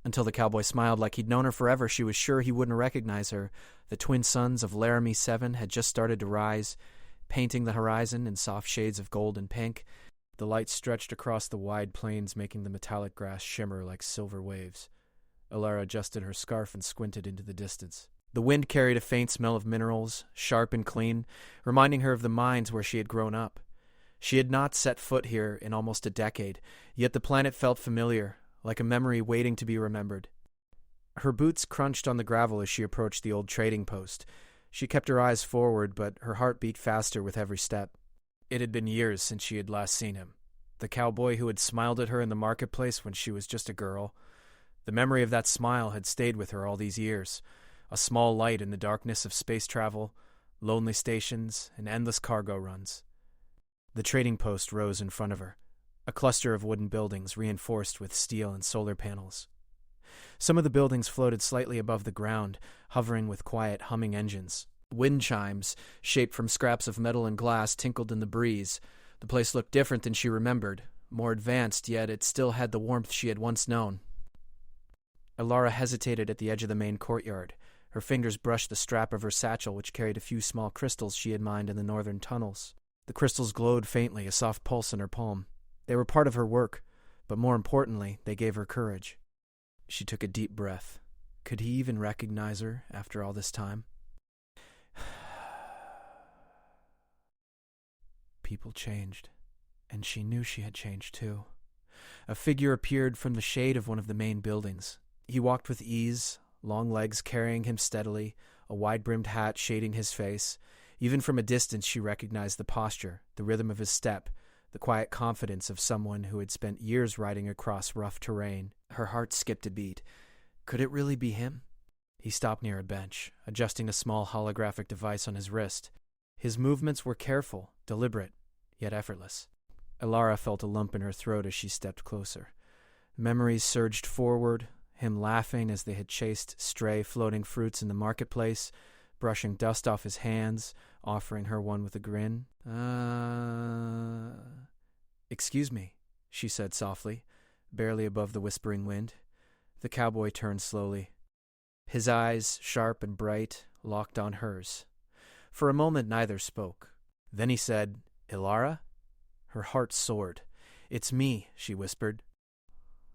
Until the cowboy smiled like he'd known her forever, she was sure he wouldn't recognize her. The twin suns of Laramie 7 had just started to rise, painting the horizon in soft shades of gold and pink. The light stretched across the wide plains, making the metallic grass shimmer like silver waves. Alara adjusted her scarf and squinted into the distance. The wind carried a faint smell of minerals, sharp and clean, reminding her of the mines where she had grown up. She had not set foot here in almost a decade, yet the planet felt familiar, like a memory waiting to be remembered. Her boots crunched on the gravel as she approached the old trading post. She kept her eyes forward, but her heart beat faster with every step. It had been years since she had last seen him. The cowboy who had smiled at her in the marketplace when she was just a girl. The memory of that smile had stayed with her all these years, a small light in the darkness of space travel, lonely stations, and endless cargo runs. The trading post rose in front of her, a cluster of wooden buildings reinforced with steel and solar panels. Some of the buildings floated slightly above the ground, hovering with quiet, humming engines. Wind chimes, shaped from scraps of metal and glass, tinkled in the breeze. The place looked different than she remembered, more advanced, yet it still had the warmth she had once known. Alara hesitated at the edge of the main courtyard. Her fingers brushed the strap of her satchel, which carried a few small crystals she had mined in the northern tunnels. The crystals glowed faintly, a soft pulse in her palm. They were part of her work, but more importantly, they gave her courage. She took a deep breath. Could he even recognize her after all this time? People changed, and she knew she had changed too. A figure appeared from the shade of one of the main buildings. He walked with ease, long legs carrying him steadily, a wide-brimmed hat shading his face. Even from a distance she recognized the posture, the rhythm of his step, the quiet confidence of someone who had spent years riding across rough terrain. Her heart skipped a beat. Could it really be him? He stopped near a bench, adjusting a small holographic device on his wrist. His movements were careful, deliberate, yet effortless. Alara felt a lump in her throat as she stepped closer. Memories surged forward, him laughing as they had chased stray floating fruits in the marketplace, brushing dust off his hands, offering her one with a grin. Excuse me, she said softly, barely above the whispering wind. The cowboy turned slowly. His eyes, sharp and bright, locked on hers. For a moment neither spoke. Then he said, "Alara?" Her heart soared. "It's me," she whispered.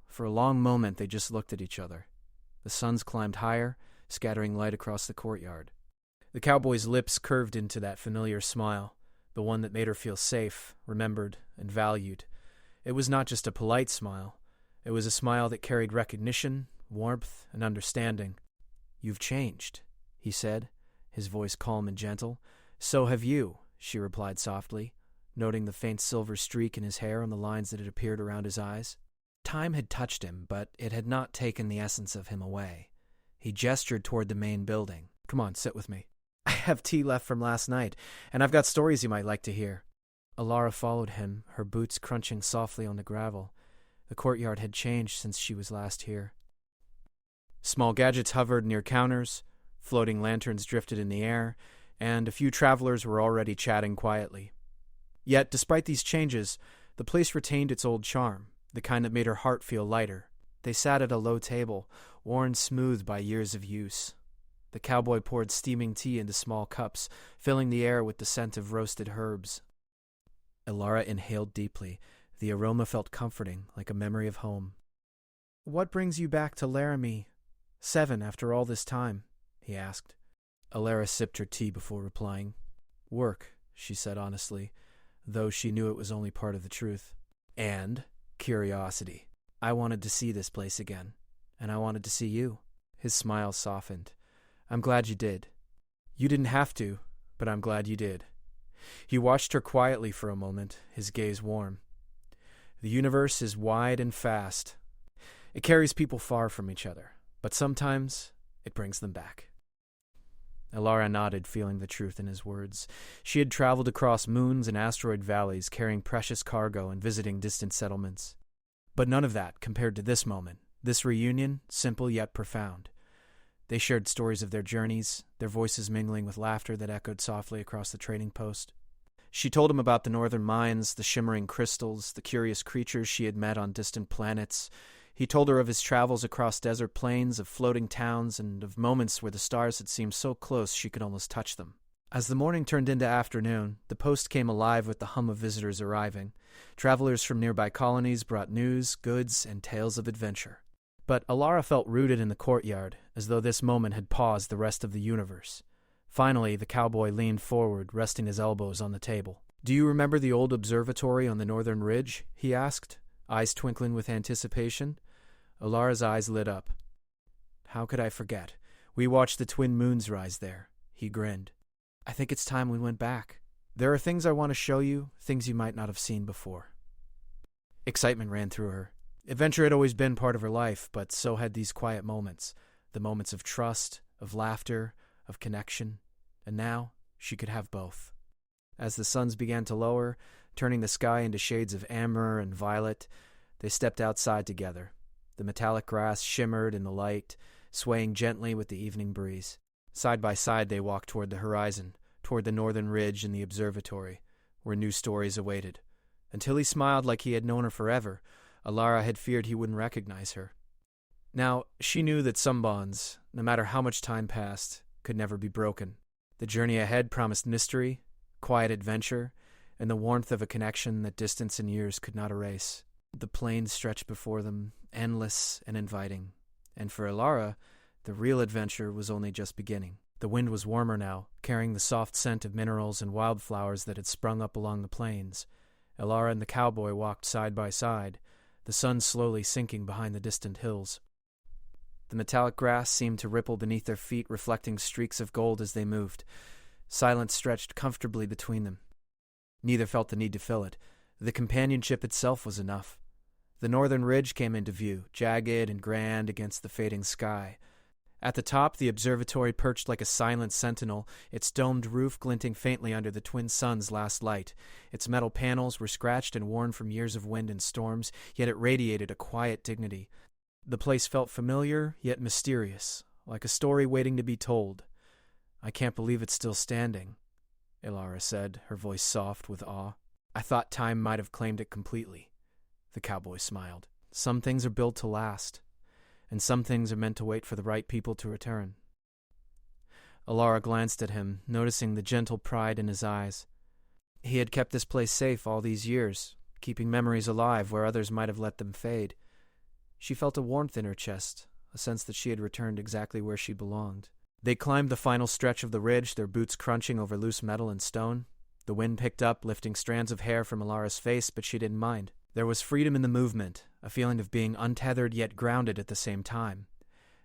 For a long moment they just looked at each other. The suns climbed higher, scattering light across the courtyard. The cowboy's lips curved into that familiar smile, the one that made her feel safe, remembered, and valued. It was not just a polite smile. It was a smile that carried recognition, warmth, and understanding. "You've changed," he said, his voice calm and gentle. "So have you," she replied softly, noting the faint silver streak in his hair on the lines that had appeared around his eyes. Time had touched him, but it had not taken the essence of him away. He gestured toward the main building. "Come on, sit with me. I have tea left from last night, and I've got stories you might like to hear." Alara followed him, her boots crunching softly on the gravel. The courtyard had changed since she was last here. Small gadgets hovered near counters, floating lanterns drifted in the air, and a few travelers were already chatting quietly. Yet, despite these changes, the place retained its old charm, the kind that made her heart feel lighter. They sat at a low table, worn smooth by years of use. The cowboy poured steaming tea into small cups, filling the air with the scent of roasted herbs. Alara inhaled deeply. The aroma felt comforting, like a memory of home. "What brings you back to Laramie 7 after all this time?" he asked. Alara sipped her tea before replying. "Work," she said honestly, though she knew it was only part of the truth. "And curiosity. I wanted to see this place again, and I wanted to see you." His smile softened. "I'm glad you did. You didn't have to, but I'm glad you did." He watched her quietly for a moment, his gaze warm. "The universe is wide and fast. It carries people far from each other, but sometimes it brings them back." Alara nodded, feeling the truth in his words. She had traveled across moons and asteroid valleys, carrying precious cargo and visiting distant settlements. But none of that compared to this moment, this reunion, simple yet profound. They shared stories of their journeys, their voices mingling with laughter that echoed softly across the trading post. She told him about the northern mines, the shimmering crystals, the curious creatures she had met on distant planets. He told her of his travels across desert plains, of floating towns, and of moments where the stars had seemed so close she could almost touch them. As the morning turned into afternoon, the post came alive with the hum of visitors arriving. Travelers from nearby colonies brought news, goods, and tales of adventure. But Alara felt rooted in the courtyard, as though this moment had paused the rest of the universe. Finally, the cowboy leaned forward, resting his elbows on the table. "Do you remember the old observatory on the northern ridge?" he asked, eyes twinkling with anticipation. Alara's eyes lit up. "How could I forget? We watched the twin moons rise there." He grinned. "I think it's time we went back. There are things I want to show you, things you might not have seen before." Excitement ran through her. Adventure had always been part of her life, but so had these quiet moments, the moments of trust, of laughter, of connection, and now she could have both. As the suns began to lower, turning the sky into shades of amber and violet, they stepped outside together. The metallic grass shimmered in the light, swaying gently with the evening breeze. Side by side they walked toward the horizon, toward the northern ridge and the observatory, where new stories awaited. Until he smiled like he had known her forever, Alara had feared he wouldn't recognize her. Now, she knew that some bonds, no matter how much time passed, could never be broken. The journey ahead promised mystery, quiet adventure, and the warmth of a connection that distance and years could not erase. The plains stretched before them, endless and inviting. And for Alara, the real adventure was only just beginning. The wind was warmer now, carrying the soft scent of minerals and wildflowers that had sprung up along the plains. Alara and the cowboy walked side by side, the sun slowly sinking behind the distant hills. The metallic grass seemed to ripple beneath their feet, reflecting streaks of gold as they moved. Silence stretched comfortably between them. Neither felt the need to fill it. The companionship itself was enough. The northern ridge came into view, jagged and grand against the fading sky. At the top, the observatory perched like a silent sentinel, its domed roof glinting faintly under the twin suns' last light. Its metal panels were scratched and worn from years of wind and storms, yet it radiated a quiet dignity. The place felt familiar, yet mysterious, like a story waiting to be told. "I can't believe it's still standing," Alara said, her voice soft with awe. "I thought time might have claimed it completely." The cowboy smiled. "Some things are built to last, and some things are meant to wait for the right people to return." Alara glanced at him, noticing the gentle pride in his eyes. He had kept this place safe all these years, keeping memories alive where others might have let them fade. She felt a warmth in her chest, a sense that she had returned exactly where she belonged. They climbed the final stretch of the ridge, their boots crunching over loose metal and stone. The wind picked up, lifting strands of hair from Alara's face, but she didn't mind. There was freedom in the movement, a feeling of being untethered yet grounded at the same time.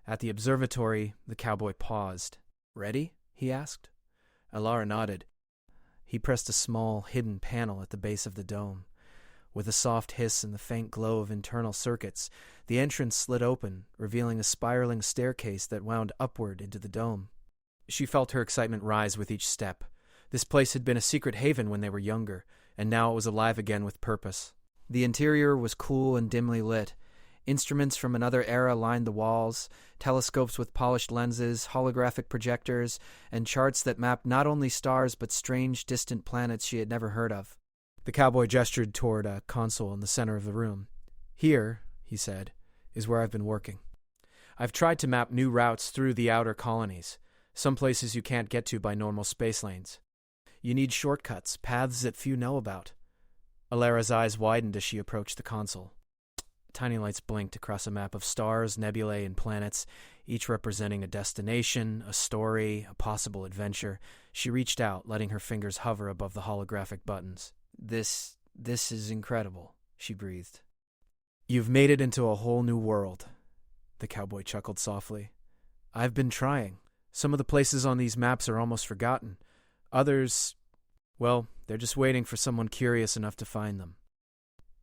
At the observatory, the cowboy paused. "Ready?" he asked. Alara nodded. He pressed a small, hidden panel at the base of the dome. With a soft hiss and the faint glow of internal circuits, the entrance slid open, revealing a spiraling staircase that wound upward into the dome. She felt her excitement rise with each step. This place had been a secret haven when they were younger, and now it was alive again with purpose. The interior was cool and dimly lit. Instruments from another era lined the walls, telescopes with polished lenses, holographic projectors, and charts that mapped not only stars but strange, distant planets she had never heard of. The cowboy gestured toward a console in the center of the room. "Here," he said, "is where I've been working. I've tried to map new routes through the outer colonies, some places you can't get to by normal space lanes. You need shortcuts, paths that few know about." Alara's eyes widened as she approached the console. Tiny lights blinked across a map of stars, nebulae, and planets, each representing a destination, a story, a possible adventure. She reached out, letting her fingers hover above the holographic buttons. This is incredible," she breathed. "You've made it into a whole new world," the cowboy chuckled softly. "I've been trying. Some of the places on these maps are almost forgotten. Others, well, they're just waiting for someone curious enough to find them."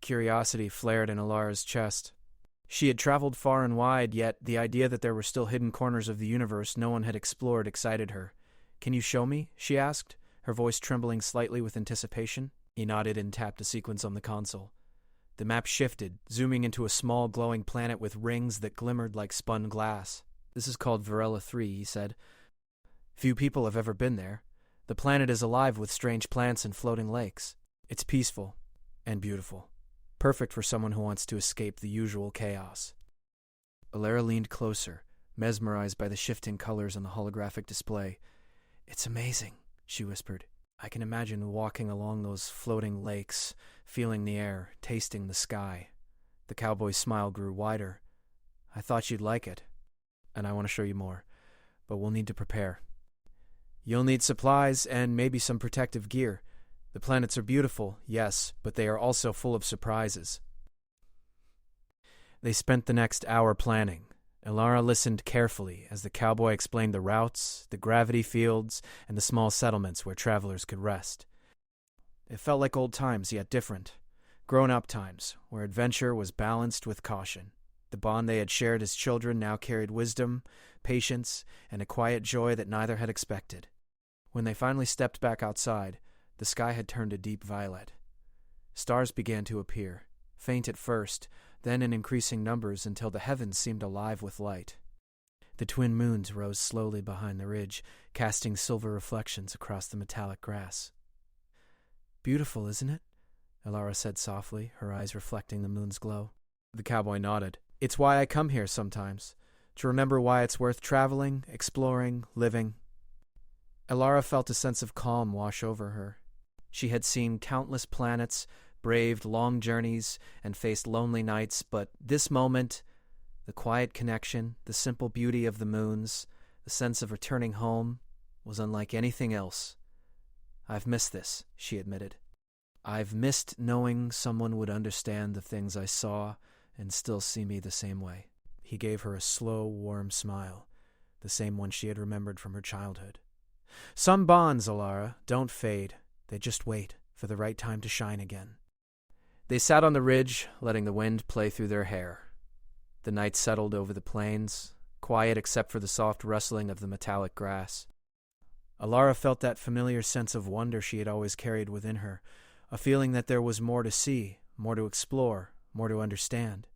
Curiosity flared in Alara's chest. She had traveled far and wide, yet the idea that there were still hidden corners of the universe no one had explored excited her. "Can you show me?" she asked, her voice trembling slightly with anticipation. He nodded and tapped a sequence on the console. The map shifted, zooming into a small glowing planet with rings that glimmered like spun glass. "This is called Varela 3, he said. "Few people have ever been there. The planet is alive with strange plants and floating lakes. It's peaceful and beautiful. Perfect for someone who wants to escape the usual chaos." Alara leaned closer, mesmerized by the shifting colors on the holographic display. "It's amazing," she whispered. "I can imagine walking along those floating lakes, feeling the air, tasting the sky." The cowboy's smile grew wider. "I thought you'd like it, and I want to show you more, but we'll need to prepare. You'll need supplies and maybe some protective gear. The planets are beautiful, yes, but they are also full of surprises." They spent the next hour planning. Alara listened carefully as the cowboy explained the routes, the gravity fields, and the small settlements where travelers could rest. It felt like old times, yet different. Grown-up times, where adventure was balanced with caution. The bond they had shared as children now carried wisdom, patience, and a quiet joy that neither had expected. When they finally stepped back outside, the sky had turned a deep violet. Stars began to appear, faint at first, then in increasing numbers until the heavens seemed alive with light. The twin moons rose slowly behind the ridge, casting silver reflections across the metallic grass. "Beautiful, isn't it?" Alara said softly, her eyes reflecting the moon's glow. The cowboy nodded. "It's why I come here sometimes, to remember why it's worth traveling, exploring, living." Alara felt a sense of calm wash over her. She had seen countless planets, braved long journeys, and faced lonely nights, but this moment, the quiet connection, the simple beauty of the moons, the sense of returning home, was unlike anything else. "I've missed this," she admitted. "I've missed knowing someone would understand the things I saw and still see me the same way." He gave her a slow, warm smile, the same one she had remembered from her childhood. "Some bonds, Alara, don't fade. They just wait for the right time to shine again." They sat on the ridge, letting the wind play through their hair. The night settled over the plains, quiet except for the soft rustling of the metallic grass. Alara felt that familiar sense of wonder she had always carried within her, a feeling that there was more to see, more to explore, more to understand.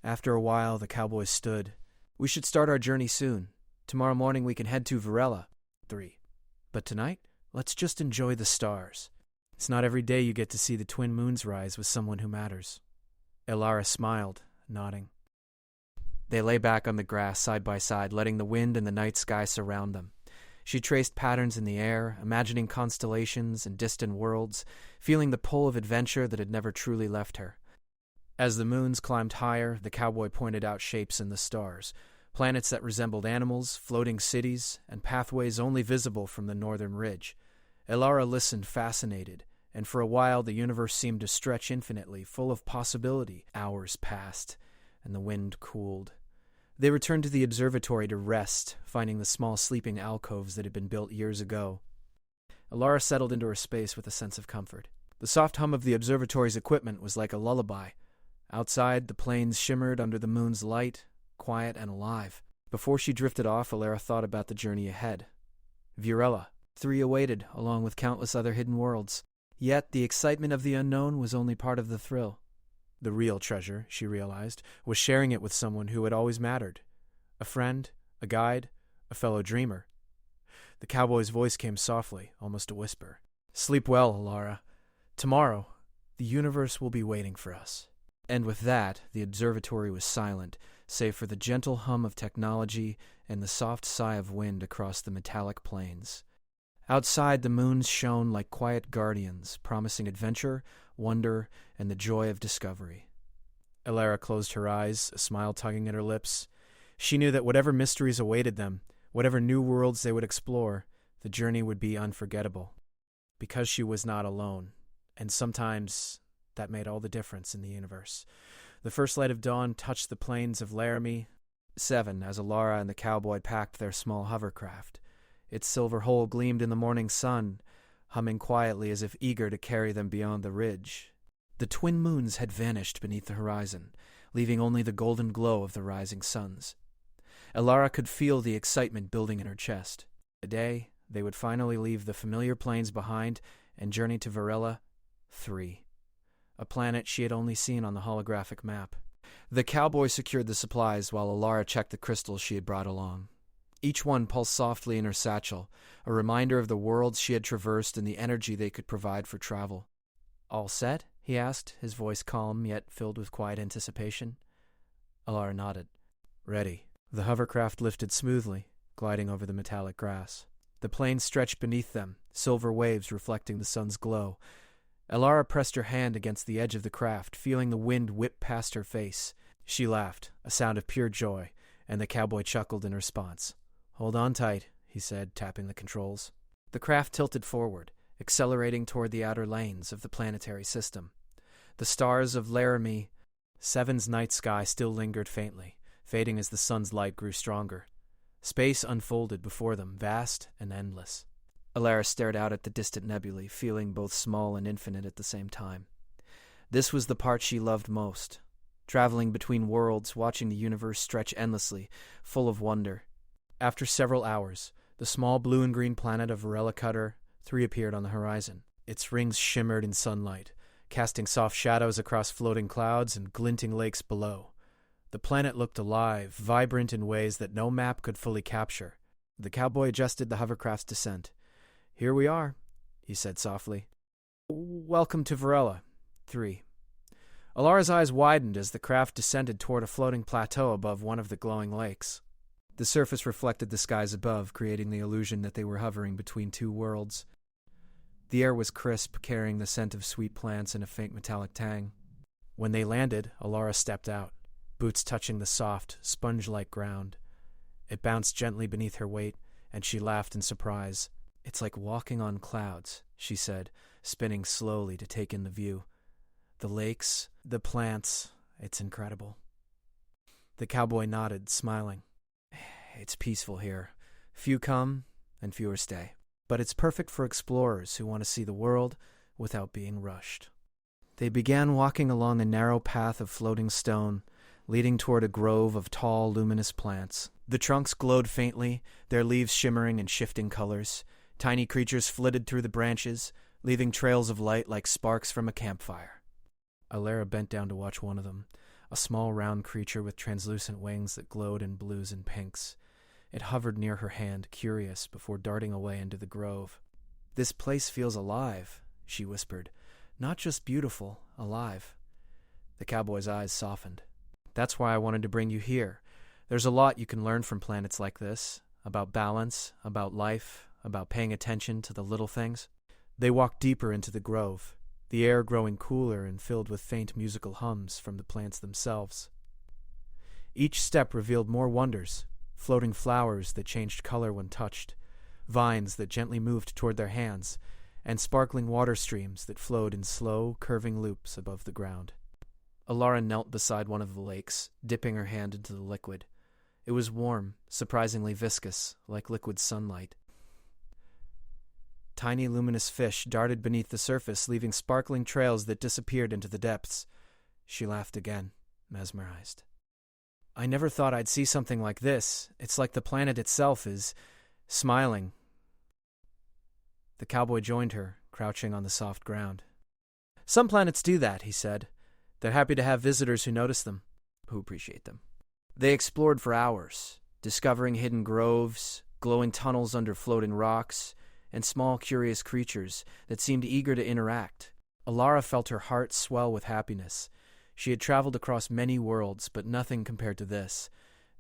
After a while, the cowboys stood. "We should start our journey soon. Tomorrow morning we can head to Varela. 3. But tonight, let's just enjoy the stars. It's not every day you get to see the twin moons rise with someone who matters." Alara smiled, nodding. They lay back on the grass side by side, letting the wind and the night sky surround them. She traced patterns in the air, imagining constellations and distant worlds, feeling the pull of adventure that had never truly left her. As the moons climbed higher, the cowboy pointed out shapes in the stars, planets that resembled animals, floating cities, and pathways only visible from the northern ridge. Alara listened fascinated, and for a while the universe seemed to stretch infinitely, full of possibility. Hours passed, and the wind cooled. They returned to the observatory to rest, finding the small sleeping alcoves that had been built years ago. Alara settled into her space with a sense of comfort. The soft hum of the observatory's equipment was like a lullaby. Outside, the plains shimmered under the moon's light, quiet and alive. Before she drifted off, Alara thought about the journey ahead. Varela. 3 awaited, along with countless other hidden worlds. Yet the excitement of the unknown was only part of the thrill. The real treasure, she realized, was sharing it with someone who had always mattered. A friend, a guide, a fellow dreamer. The cowboy's voice came softly, almost a whisper. "Sleep well, Alara. Tomorrow, the universe will be waiting for us." And with that, the observatory was silent, save for the gentle hum of technology and the soft sigh of wind across the metallic plains. Outside, the moons shone like quiet guardians, promising adventure, wonder, and the joy of discovery. Alara closed her eyes, a smile tugging at her lips. She knew that whatever mysteries awaited them, whatever new worlds they would explore, the journey would be unforgettable. Because she was not alone, and sometimes that made all the difference in the universe. The first light of dawn touched the plains of Laramie. 7, as Alara and the cowboy packed their small hovercraft. Its silver hull gleamed in the morning sun, humming quietly as if eager to carry them beyond the ridge. The twin moons had vanished beneath the horizon, leaving only the golden glow of the rising suns. Alara could feel the excitement building in her chest. Today, they would finally leave the familiar plains behind and journey to Varela 3, a planet she had only seen on the holographic map. The cowboy secured the supplies while Alara checked the crystals she had brought along. Each one pulsed softly in her satchel, a reminder of the worlds she had traversed and the energy they could provide for travel. "All set?" he asked, his voice calm yet filled with quiet anticipation. Alara nodded. Ready. The hovercraft lifted smoothly, gliding over the metallic grass. The plain stretched beneath them, silver waves reflecting the sun's glow. Alara pressed her hand against the edge of the craft, feeling the wind whip past her face. She laughed, a sound of pure joy, and the cowboy chuckled in response. Hold on tight, he said, tapping the controls. The craft tilted forward, accelerating toward the outer lanes of the planetary system. The stars of Laramie 7's night sky still lingered faintly, fading as the sun's light grew stronger. Space unfolded before them, vast and endless. Alara stared out at the distant nebulae, feeling both small and infinite at the same time. This was the part she loved most, traveling between worlds, watching the universe stretch endlessly, full of wonder. After several hours, the small blue and green planet of Varela Cutter 3 appeared on the horizon. Its rings shimmered in sunlight, casting soft shadows across floating clouds and glinting lakes below. The planet looked alive, vibrant in ways that no map could fully capture. The cowboy adjusted the hovercraft's descent. Here we are, he said softly. Welcome to Varela 3. Alara's eyes widened as the craft descended toward a floating plateau above one of the glowing lakes. The surface reflected the skies above, creating the illusion that they were hovering between two worlds. The air was crisp, carrying the scent of sweet plants and a faint metallic tang. When they landed, Alara stepped out, boots touching the soft, sponge-like ground. It bounced gently beneath her weight, and she laughed in surprise. It's like walking on clouds, she said, spinning slowly to take in the view. The lakes, the plants, it's incredible. The cowboy nodded, smiling. It's peaceful here. Few come, and fewer stay. But it's perfect for explorers who want to see the world without being rushed. They began walking along a narrow path of floating stone, leading toward a grove of tall, luminous plants. The trunks glowed faintly, their leaves shimmering in shifting colors. Tiny creatures flitted through the branches, leaving trails of light like sparks from a campfire. Alara bent down to watch one of them, a small round creature with translucent wings that glowed in blues and pinks. It hovered near her hand, curious, before darting away into the grove. This place feels alive, she whispered. Not just beautiful, alive. The cowboy's eyes softened. That's why I wanted to bring you here. There's a lot you can learn from planets like this, about balance, about life, about paying attention to the little things. They walked deeper into the grove, the air growing cooler and filled with faint musical hums from the plants themselves. Each step revealed more wonders, floating flowers that changed color when touched, vines that gently moved toward their hands, and sparkling water streams that flowed in slow, curving loops above the ground. Alara knelt beside one of the lakes, dipping her hand into the liquid. It was warm, surprisingly viscous, like liquid sunlight. Tiny luminous fish darted beneath the surface, leaving sparkling trails that disappeared into the depths. She laughed again, mesmerized. I never thought I'd see something like this. It's like the planet itself is smiling. The cowboy joined her, crouching on the soft ground. Some planets do that, he said. They're happy to have visitors who notice them, who appreciate them. They explored for hours, discovering hidden groves, glowing tunnels under floating rocks, and small, curious creatures that seemed eager to interact. Alara felt her heart swell with happiness. She had traveled across many worlds, but nothing compared to this.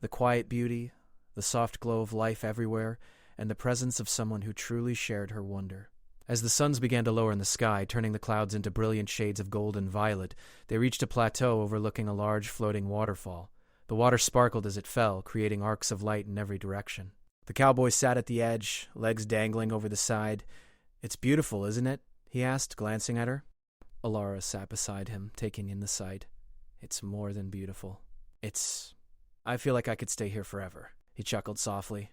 The quiet beauty, the soft glow of life everywhere, and the presence of someone who truly shared her wonder. As the suns began to lower in the sky, turning the clouds into brilliant shades of gold and violet, they reached a plateau overlooking a large floating waterfall. The water sparkled as it fell, creating arcs of light in every direction. The cowboy sat at the edge, legs dangling over the side. It's beautiful, isn't it? He asked, glancing at her. Alara sat beside him, taking in the sight. It's more than beautiful. I feel like I could stay here forever. He chuckled softly.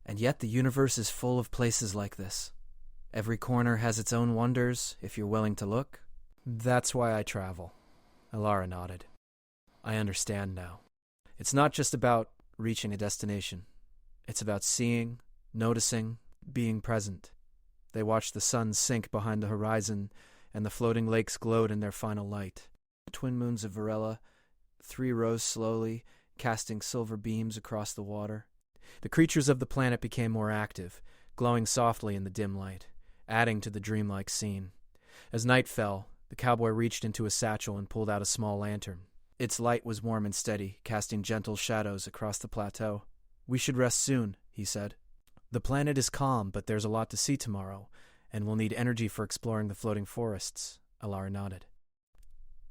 And yet the universe is full of places like this. Every corner has its own wonders, if you're willing to look. That's why I travel. Alara nodded. I understand now. It's not just about reaching a destination. It's about seeing, noticing, being present. They watched the sun sink behind the horizon, and the floating lakes glowed in their final light. The twin moons of Varela 3 rose slowly, casting silver beams across the water. The creatures of the planet became more active, glowing softly in the dim light, adding to the dreamlike scene. As night fell, the cowboy reached into a satchel and pulled out a small lantern. Its light was warm and steady, casting gentle shadows across the plateau. "We should rest soon," he said. "The planet is calm, but there's a lot to see tomorrow, and we'll need energy for exploring the floating forests." Alara nodded.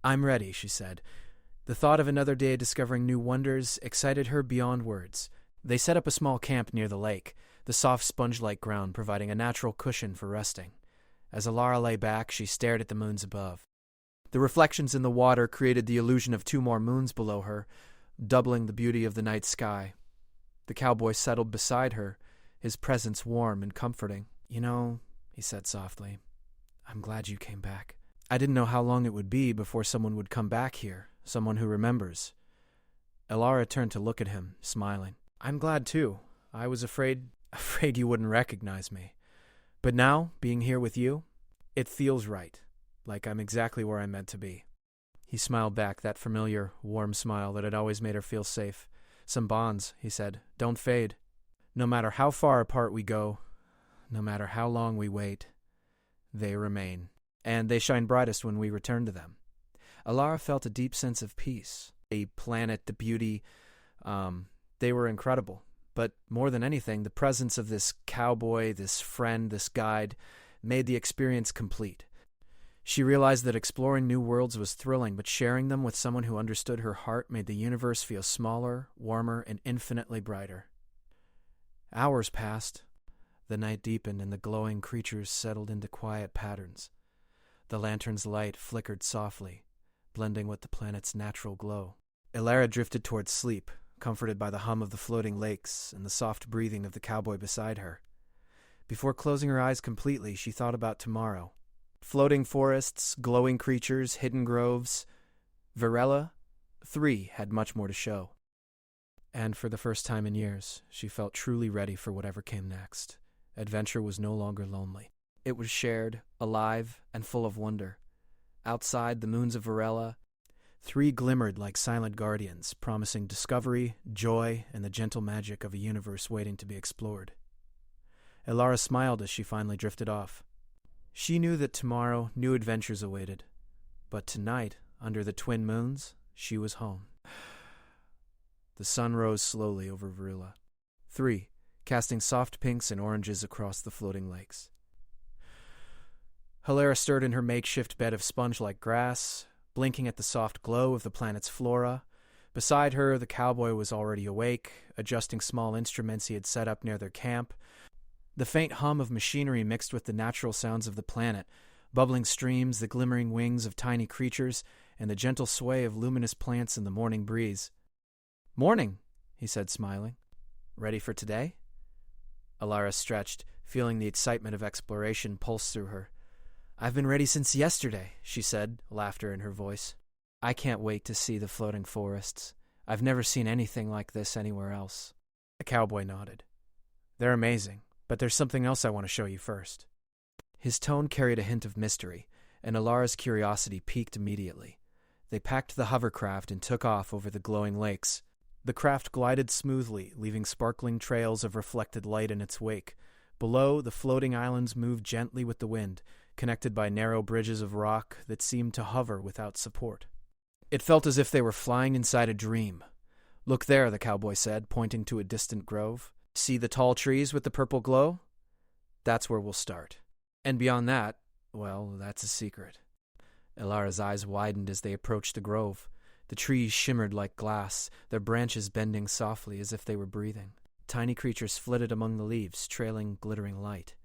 "I'm ready," she said. The thought of another day discovering new wonders excited her beyond words. They set up a small camp near the lake, the soft sponge-like ground providing a natural cushion for resting. As Alara lay back, she stared at the moons above. The reflections in the water created the illusion of 2 more moons below her, doubling the beauty of the night sky. The cowboy settled beside her, his presence warm and comforting. "You know," he said softly, "I'm glad you came back. I didn't know how long it would be before someone would come back here, someone who remembers." Alara turned to look at him, smiling. "I'm glad too. I was afraid you wouldn't recognize me. But now, being here with you, it feels right, like I'm exactly where I'm meant to be." He smiled back, that familiar, warm smile that had always made her feel safe. "Some bonds," he said, "don't fade. No matter how far apart we go, no matter how long we wait, they remain. And they shine brightest when we return to them." Alara felt a deep sense of peace. The planet, the beauty, they were incredible. But more than anything, the presence of this cowboy, this friend, this guide, made the experience complete. She realized that exploring new worlds was thrilling, but sharing them with someone who understood her heart made the universe feel smaller, warmer, and infinitely brighter. Hours passed. The night deepened, and the glowing creatures settled into quiet patterns. The lantern's light flickered softly, blending with the planet's natural glow. Alara drifted towards sleep, comforted by the hum of the floating lakes and the soft breathing of the cowboy beside her. Before closing her eyes completely, she thought about tomorrow. Floating forests, glowing creatures, hidden groves. Varela, 3 had much more to show. And for the first time in years, she felt truly ready for whatever came next. Adventure was no longer lonely. It was shared, alive, and full of wonder. Outside the moons of Varela, 3 glimmered like silent guardians, promising discovery, joy, and the gentle magic of a universe waiting to be explored. Alara smiled as she finally drifted off. She knew that tomorrow new adventures awaited, but tonight, under the twin moons, she was home. The sun rose slowly over Varela. 3, casting soft pinks and oranges across the floating lakes. Alara stirred in her makeshift bed of sponge-like grass, blinking at the soft glow of the planet's flora. Beside her, the cowboy was already awake, adjusting small instruments he had set up near their camp. The faint hum of machinery mixed with the natural sounds of the planet, bubbling streams, the glimmering wings of tiny creatures, and the gentle sway of luminous plants in the morning breeze. "Morning," he said, smiling. "Ready for today?" Alara stretched, feeling the excitement of exploration pulse through her. "I've been ready since yesterday," she said, laughter in her voice. "I can't wait to see the floating forests. I've never seen anything like this anywhere else." The cowboy nodded. "They're amazing, but there's something else I want to show you first." His tone carried a hint of mystery, and Alara's curiosity piqued immediately. They packed the hovercraft and took off over the glowing lakes. The craft glided smoothly, leaving sparkling trails of reflected light in its wake. Below, the floating islands moved gently with the wind, connected by narrow bridges of rock that seemed to hover without support. It felt as if they were flying inside a dream. "Look there," the cowboy said, pointing to a distant grove. "See the tall trees with the purple glow? That's where we'll start. And beyond that, well, that's a secret." Alara's eyes widened as they approached the grove. The trees shimmered like glass, their branches bending softly as if they were breathing. Tiny creatures flitted among the leaves, trailing glittering light.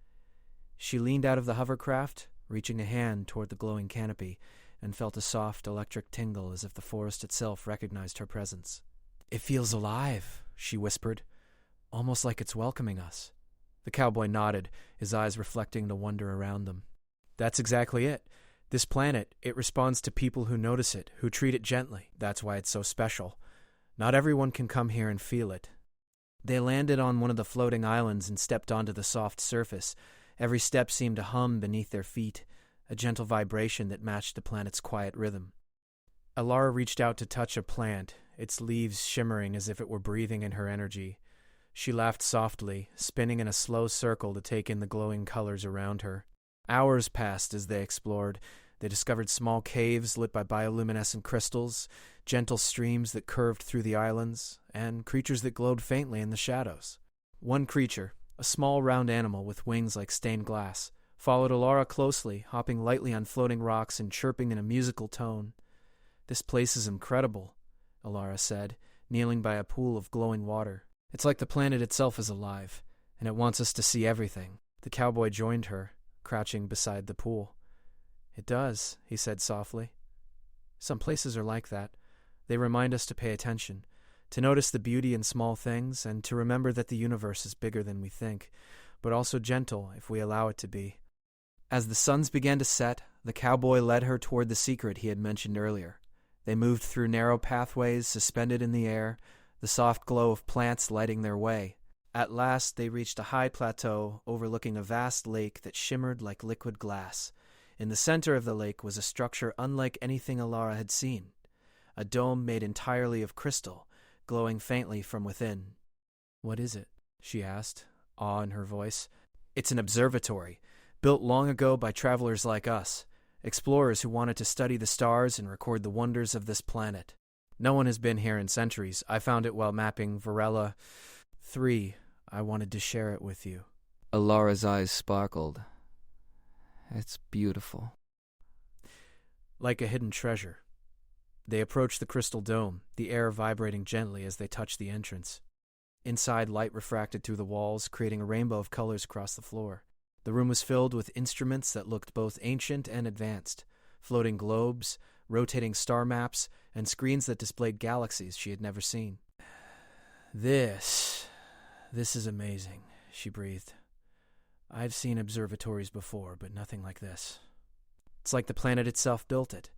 She leaned out of the hovercraft, reaching a hand toward the glowing canopy, and felt a soft electric tingle as if the forest itself recognized her presence. "It feels alive," she whispered, "almost like it's welcoming us." The cowboy nodded, his eyes reflecting the wonder around them. "That's exactly it. This planet, it responds to people who notice it, who treat it gently. That's why it's so special. Not everyone can come here and feel it." They landed on one of the floating islands and stepped onto the soft surface. Every step seemed to hum beneath their feet, a gentle vibration that matched the planet's quiet rhythm. Alara reached out to touch a plant, its leaves shimmering as if it were breathing in her energy. She laughed softly, spinning in a slow circle to take in the glowing colors around her. Hours passed as they explored, They discovered small caves lit by bioluminescent crystals, gentle streams that curved through the islands, and creatures that glowed faintly in the shadows. One creature, a small round animal with wings like stained glass, followed Alara closely, hopping lightly on floating rocks and chirping in a musical tone. "This place is incredible," Alara said, kneeling by a pool of glowing water. "It's like the planet itself is alive, and it wants us to see everything." The cowboy joined her, crouching beside the pool. "It does," he said softly. "Some places are like that. They remind us to pay attention, to notice the beauty in small things, and to remember that the universe is bigger than we think, but also gentle if we allow it to be." As the suns began to set, the cowboy led her toward the secret he had mentioned earlier. They moved through narrow pathways suspended in the air, the soft glow of plants lighting their way. At last they reached a high plateau overlooking a vast lake that shimmered like liquid glass. In the center of the lake was a structure unlike anything Alara had seen, a dome made entirely of crystal, glowing faintly from within. "What is it?" she asked, awe in her voice. "It's an observatory, built long ago by travelers like us, explorers who wanted to study the stars and record the wonders of this planet. No one has been here in centuries. I found it while mapping Varela 3. I wanted to share it with you." Alara's eyes sparkled. "It's beautiful." Like a hidden treasure. They approached the crystal dome, the air vibrating gently as they touched the entrance. Inside, light refracted through the walls, creating a rainbow of colors across the floor. The room was filled with instruments that looked both ancient and advanced, floating globes, rotating star maps, and screens that displayed galaxies she had never seen. This is amazing," she breathed. "I've seen observatories before, but nothing like this." "It's like the planet itself built it."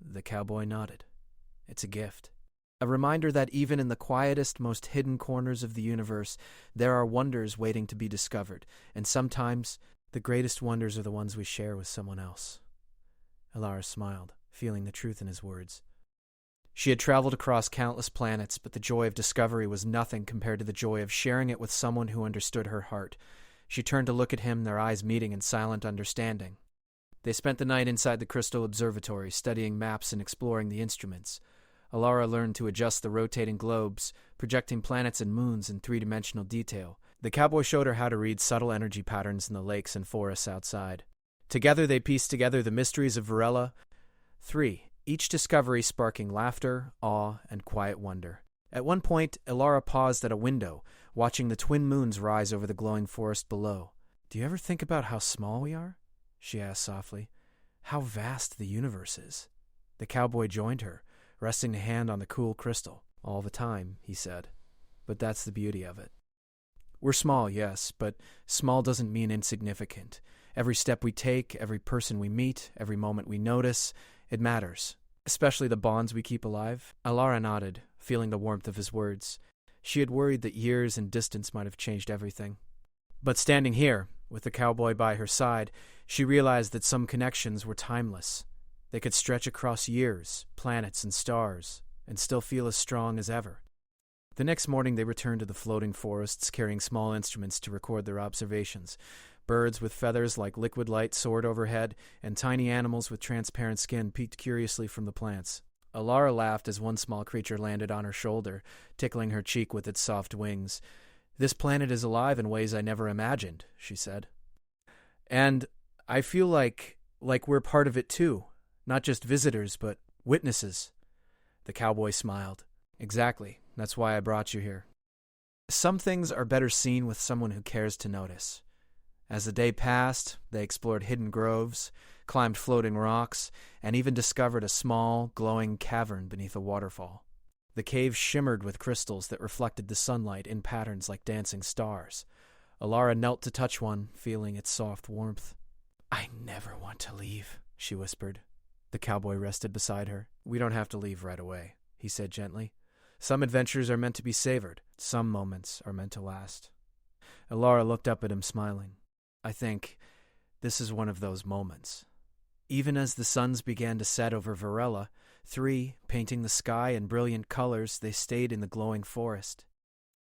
The cowboy nodded. "It's a gift. A reminder that even in the quietest, most hidden corners of the universe, there are wonders waiting to be discovered, and sometimes the greatest wonders are the ones we share with someone else." Alara smiled, feeling the truth in his words. She had traveled across countless planets, but the joy of discovery was nothing compared to the joy of sharing it with someone who understood her heart. She turned to look at him, their eyes meeting in silent understanding. They spent the night inside the crystal observatory, studying maps and exploring the instruments. Alara learned to adjust the rotating globes, projecting planets and moons in three-dimensional detail. The cowboy showed her how to read subtle energy patterns in the lakes and forests outside. Together they pieced together the mysteries of Varela 3, each discovery sparking laughter, awe, and quiet wonder. At one point, Alara paused at a window, watching the twin moons rise over the glowing forest below. "Do you ever think about how small we are?" she asked softly. "How vast the universe is." The cowboy joined her, resting a hand on the cool crystal. "All the time," he said. "But that's the beauty of it. We're small, yes, but small doesn't mean insignificant. Every step we take, every person we meet, every moment we notice, it matters, especially the bonds we keep alive." Alara nodded, feeling the warmth of his words. She had worried that years and distance might have changed everything. But standing here, with the cowboy by her side, she realized that some connections were timeless. They could stretch across years, planets, and stars, and still feel as strong as ever. The next morning they returned to the floating forests, carrying small instruments to record their observations. Birds with feathers like liquid light soared overhead, and tiny animals with transparent skin peeked curiously from the plants. Alara laughed as one small creature landed on her shoulder, tickling her cheek with its soft wings. "This planet is alive in ways I never imagined," she said. "And I feel like we're part of it too. Not just visitors, but witnesses." The cowboy smiled. "Exactly. That's why I brought you here. Some things are better seen with someone who cares to notice." As the day passed, they explored hidden groves, climbed floating rocks, and even discovered a small, glowing cavern beneath a waterfall. The cave shimmered with crystals that reflected the sunlight in patterns like dancing stars. Alara knelt to touch one, feeling its soft warmth. "I never want to leave," she whispered. The cowboy rested beside her. "We don't have to leave right away," he said gently. "Some adventures are meant to be savored. Some moments are meant to last." Alara looked up at him, smiling. "I think this is one of those moments." Even as the suns began to set over Varela 3, painting the sky in brilliant colors, they stayed in the glowing forest.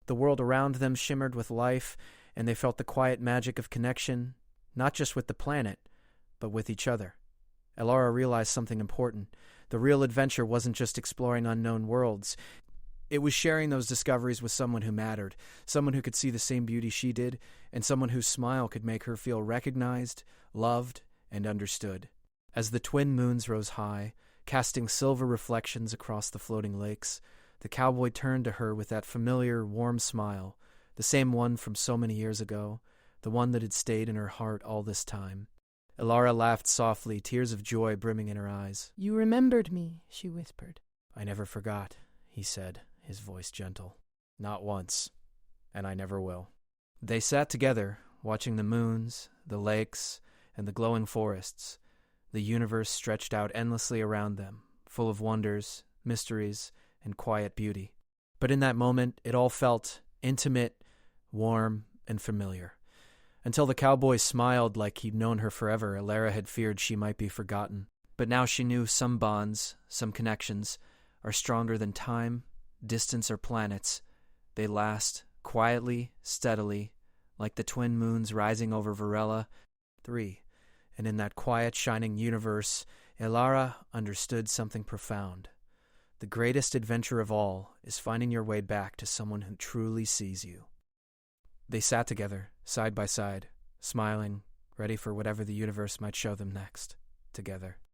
The world around them shimmered with life, and they felt the quiet magic of connection, not just with the planet, but with each other. Elara realized something important. The real adventure wasn't just exploring unknown worlds. It was sharing those discoveries with someone who mattered, someone who could see the same beauty she did, and someone whose smile could make her feel recognized, loved, and understood. As the twin moons rose high, casting silver reflections across the floating lakes, the cowboy turned to her with that familiar, warm smile, the same one from so many years ago, the one that had stayed in her heart all this time. Elara laughed softly, tears of joy brimming in her eyes. "You remembered me," she whispered. "I never forgot," he said, his voice gentle. "Not once, and I never will." They sat together, watching the moons, the lakes, and the glowing forests. The universe stretched out endlessly around them, full of wonders, mysteries, and quiet beauty. But in that moment, it all felt intimate, warm, and familiar. Until the cowboy smiled like he'd known her forever, Elara had feared she might be forgotten. But now she knew some bonds, some connections, are stronger than time, distance, or planets. They last quietly, steadily, like the twin moons rising over Varela. 3. And in that quiet, shining universe, Elara understood something profound. The greatest adventure of all is finding your way back to someone who truly sees you. They sat together, side by side, smiling, ready for whatever the universe might show them next, together.